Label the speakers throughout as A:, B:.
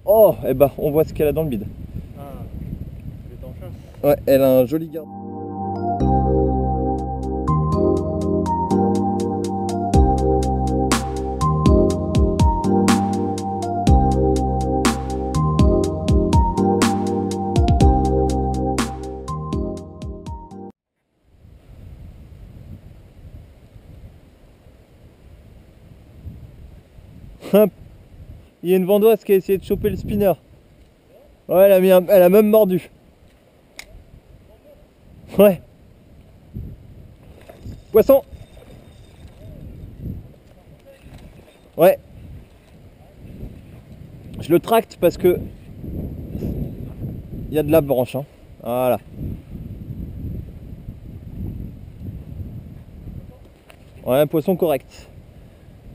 A: Oh, eh ben, on voit ce qu'elle a dans le bide.
B: Ah, elle est en chasse.
A: Ouais, elle a un joli garde. Hop. Il y a une vandoise qui a essayé de choper le spinner. Ouais, elle a même mordu. Ouais. Poisson. Ouais. Je le tracte parce que il y a de la branche. Hein. Voilà. Ouais, un poisson correct.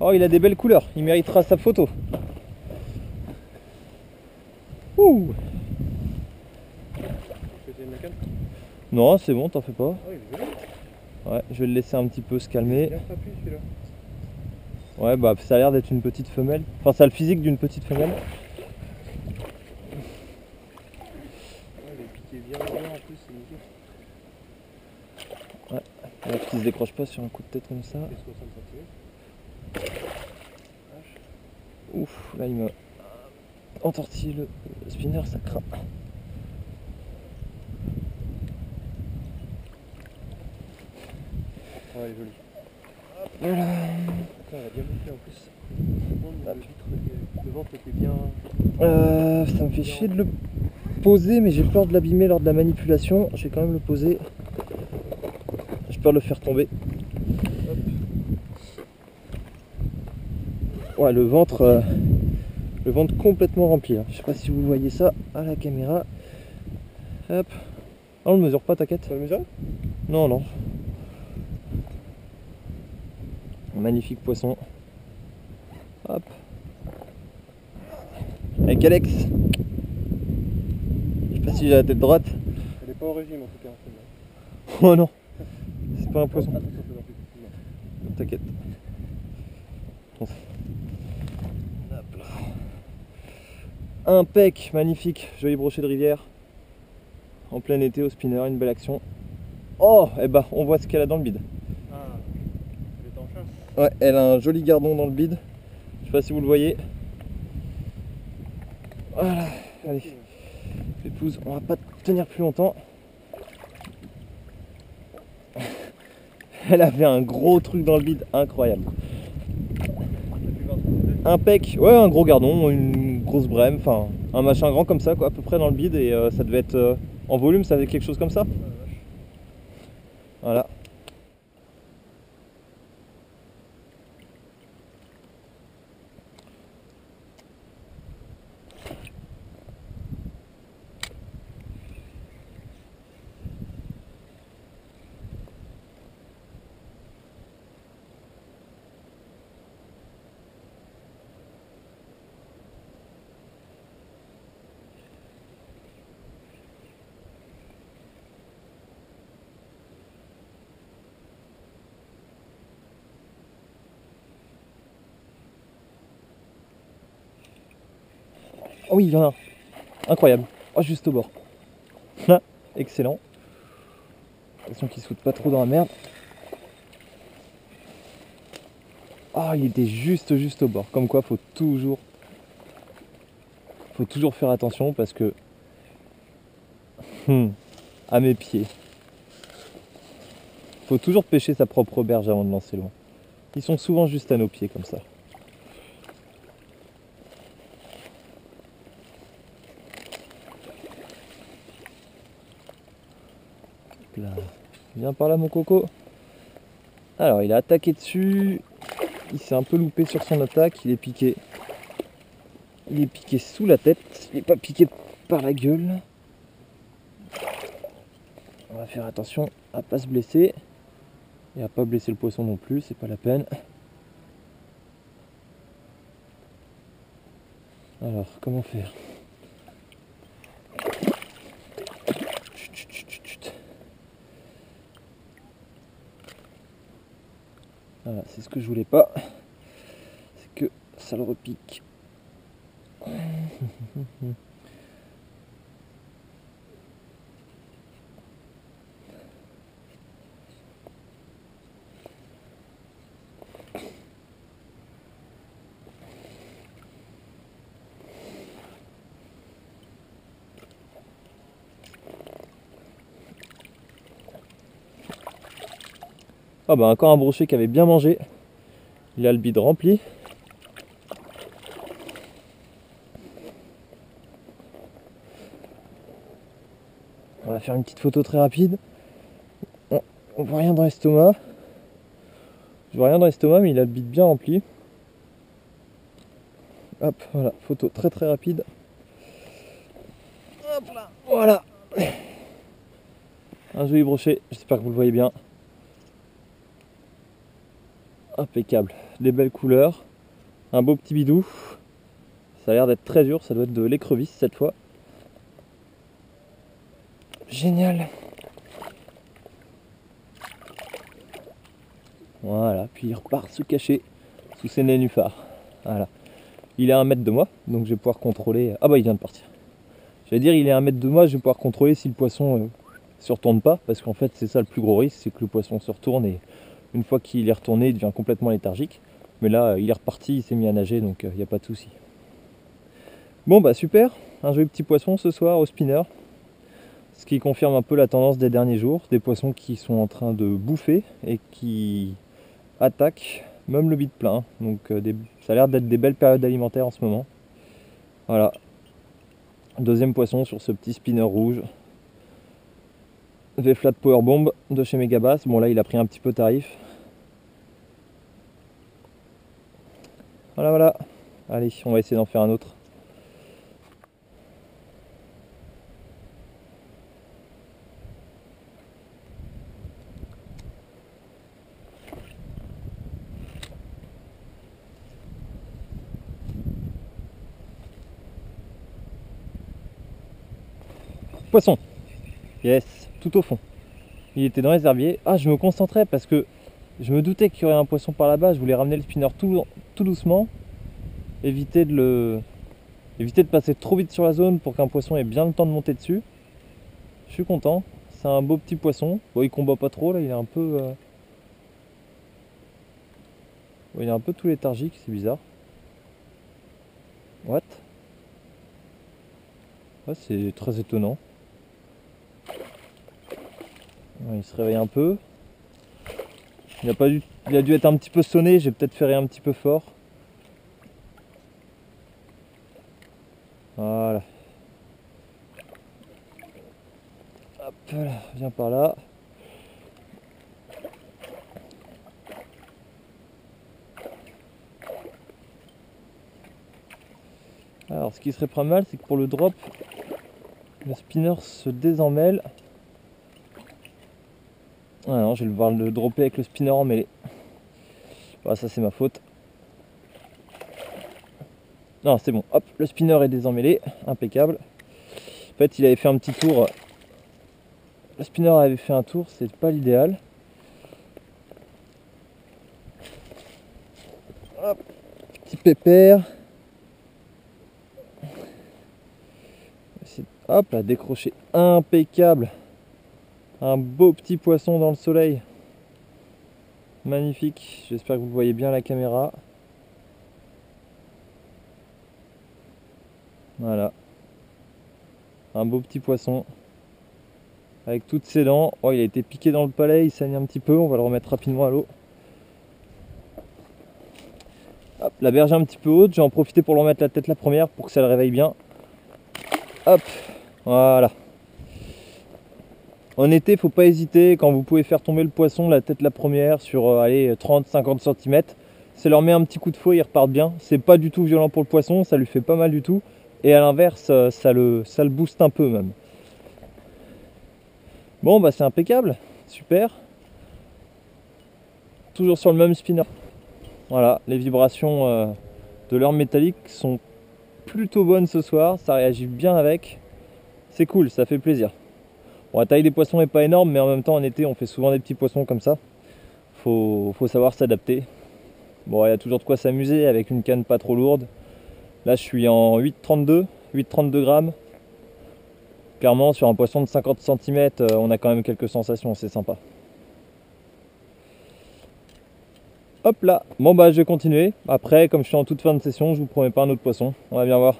A: Oh, il a des belles couleurs. Il méritera sa photo. Ouh. Non, c'est bon, t'en fais pas.
B: Oh, il est joli.
A: Ouais, je vais le laisser un petit peu se
B: Il est
A: calmer.
B: bien trapu celui-là.
A: Ouais, bah ça a l'air d'être une petite femelle. Enfin, ça a le physique d'une petite femelle.
B: Ouais, il est piqué bien en plus, c'est nickel.
A: Ouais, alors qu'il se décroche pas sur un coup de tête comme ça.
B: Il fait 60 cm.
A: Ouf, là il m'a entortillé le spinner, ça craint.
B: Ouais, il est joli.
A: Voilà.
B: Elle a bien bouffé en plus. Le ventre était bien.
A: Ça me fait chier de le poser, mais j'ai peur de l'abîmer lors de la manipulation. Je vais quand même le poser. J'ai peur de le faire tomber.
B: Hop.
A: Ouais, le ventre complètement rempli. Hein. Je sais pas si vous voyez ça à la caméra. Hop. On le mesure pas, t'inquiète.
B: Tu vas le mesurer ?
A: Non, non. Magnifique poisson. Hop. Avec Alex. Je sais pas si j'ai la tête droite.
B: Elle est pas au régime en tout cas, celle-là.
A: Oh non. C'est pas un poisson.
B: Attention, ça va plus. Non.
A: T'inquiète. Hop là. Impec, magnifique, joli brochet de rivière. En plein été au spinner, une belle action. Oh, eh ben, on voit ce qu'elle a dans le bide.
B: Ah, elle est en chasse.
A: Ouais, elle a un joli gardon dans le bide. Je sais pas si vous le voyez. Voilà, allez. L'épouse, on va pas tenir plus longtemps. Elle avait un gros truc dans le bide, incroyable. Impec, ouais, un gros gardon, une grosse brème, enfin un machin grand comme ça, quoi, à peu près dans le bide, et ça devait être en volume, ça avait quelque chose comme ça. Voilà. Oh oui, il y en a un. Incroyable. Oh, juste au bord. Là, excellent. Attention qu'il se foute pas trop dans la merde. Ah, il était juste au bord. Comme quoi, faut toujours faire attention parce que à mes pieds. Faut toujours pêcher sa propre berge avant de lancer loin. Ils sont souvent juste à nos pieds comme ça. Là. Viens par là mon coco. Alors il a attaqué dessus. Il s'est un peu loupé sur son attaque. Il est piqué. Il est piqué sous la tête. Il n'est pas piqué par la gueule. On va faire attention à pas se blesser. Et à pas blesser le poisson non plus. C'est pas la peine. Alors comment faire ? Voilà, c'est ce que je voulais pas. C'est que ça le repique. Ah bah encore un brochet qui avait bien mangé. Il a le bide rempli. On va faire une petite photo très rapide. On voit rien dans l'estomac. Je vois rien dans l'estomac, mais il a le bide bien rempli. Hop, voilà, photo très très rapide. Hop là, voilà. Un joli brochet, j'espère que vous le voyez bien. Impeccable, des belles couleurs, un beau petit bidou. Ça a l'air d'être très dur, ça doit être de l'écrevisse cette fois. Génial. Voilà, puis il repart se cacher sous ses nénuphars. Voilà. Il est à 1 mètre de moi, donc je vais pouvoir contrôler. Ah bah il vient de partir. J'allais dire il est à 1 mètre de moi, je vais pouvoir contrôler si le poisson se retourne pas, parce qu'en fait c'est ça le plus gros risque, c'est que le poisson se retourne et une fois qu'il est retourné, il devient complètement léthargique. Mais là, il est reparti, il s'est mis à nager, donc il n'y a pas de souci. Bon bah super, un joli petit poisson ce soir au spinner. Ce qui confirme un peu la tendance des derniers jours, des poissons qui sont en train de bouffer et qui attaquent même le bide plein. Donc ça a l'air d'être des belles périodes alimentaires en ce moment. Voilà. Deuxième poisson sur ce petit spinner rouge. V-Flat Power Bomb de chez Megabass. Bon là il a pris un petit peu tarif. Voilà voilà. Allez, on va essayer d'en faire un autre. Poisson. Yes, tout au fond. Il était dans les herbiers. Ah, je me concentrais parce que je me doutais qu'il y aurait un poisson par là-bas. Je voulais ramener le spinner tout doucement. Éviter de passer trop vite sur la zone pour qu'un poisson ait bien le temps de monter dessus. Je suis content. C'est un beau petit poisson. Bon, il combat pas trop là. Il est un peu... il est un peu tout léthargique. C'est bizarre. What? Ouais, c'est très étonnant. Il se réveille un peu. Il a dû être un petit peu sonné, j'ai peut-être ferré un petit peu fort. Voilà. Hop là, viens par là. Alors ce qui serait pas mal, c'est que pour le drop, le spinner se désemmêle. Ah non, je vais devoir le dropper avec le spinner emmêlé. Voilà, ça c'est ma faute. Non, c'est bon. Hop, le spinner est désemmêlé. Impeccable. En fait, il avait fait un petit tour. Le spinner avait fait un tour, c'est pas l'idéal. Hop, petit pépère. Hop là, décroché. Impeccable. Un beau petit poisson dans le soleil. Magnifique. J'espère que vous voyez bien la caméra. Voilà. Un beau petit poisson. Avec toutes ses dents. Oh, il a été piqué dans le palais, il saigne un petit peu. On va le remettre rapidement à l'eau. Hop, la berge est un petit peu haute. J'ai en profité pour le remettre la tête la première pour que ça le réveille bien. Hop, voilà. En été, faut pas hésiter, quand vous pouvez faire tomber le poisson, la tête la première sur 30-50 cm, ça leur met un petit coup de fouet, ils repartent bien. C'est pas du tout violent pour le poisson, ça lui fait pas mal du tout. Et à l'inverse, ça le booste un peu même. Bon bah c'est impeccable, super. Toujours sur le même spinner. Voilà, les vibrations de l'heure métallique sont plutôt bonnes ce soir, ça réagit bien avec. C'est cool, ça fait plaisir. Bon, la taille des poissons n'est pas énorme, mais en même temps en été on fait souvent des petits poissons comme ça. Faut savoir s'adapter. Bon, il y a toujours de quoi s'amuser avec une canne pas trop lourde. Là je suis en 8,32, 8,32 grammes. Clairement, sur un poisson de 50 cm, on a quand même quelques sensations, c'est sympa. Hop là. Bon bah je vais continuer. Après, comme je suis en toute fin de session, je vous promets pas un autre poisson. On va bien voir.